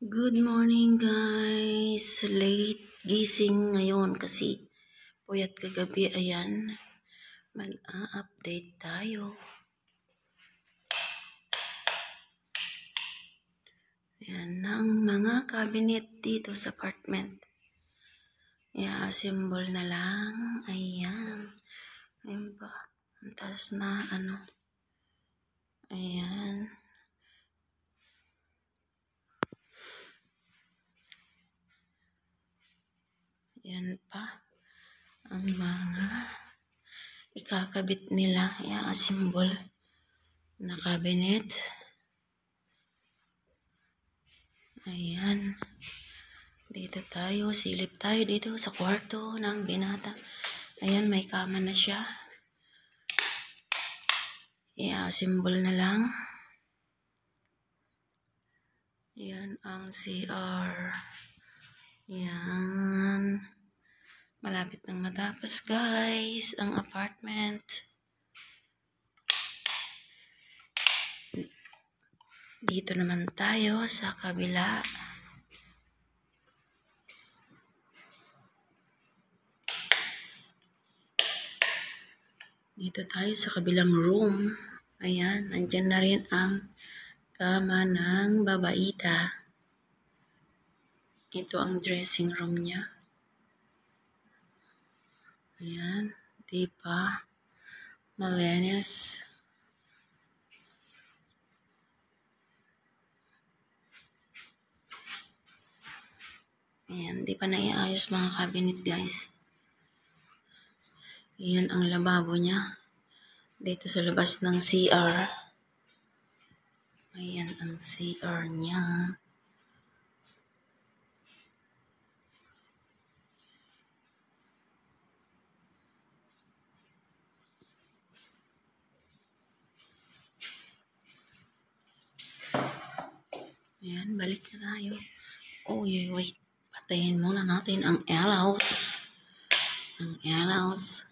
Good morning guys! Late gising ngayon kasi puyat kagabi. Ayan, mag-a-update tayo. Ayan ang mga cabinet dito sa apartment. I-assemble na lang. Ayan. Ayan ba? Ang taas na ano. Ayan. Ayan pa. Ang mga ikakabit nila. I-assemble na cabinet. Ayan. Dito tayo. Silip tayo dito sa kwarto ng binata. Ayan, may kama na siya. I-assemble na lang. Ayan ang CR. Ayan. Malapit nang matapos guys ang apartment. Dito naman tayo sa kabila. Dito tayo sa kabilang room. Ayan, nandyan na rin ang kama ng babaita. Ito ang dressing room niya. Ayan, diba? Malinis. Ayan, di pa naiayos mga cabinet guys. Ayan ang lababo niya. Dito sa labas ng CR. Ayan ang CR niya. Ayan, balik na tayo. Oh, wait. Patayin muna natin ang ilaws. Ang ilaws.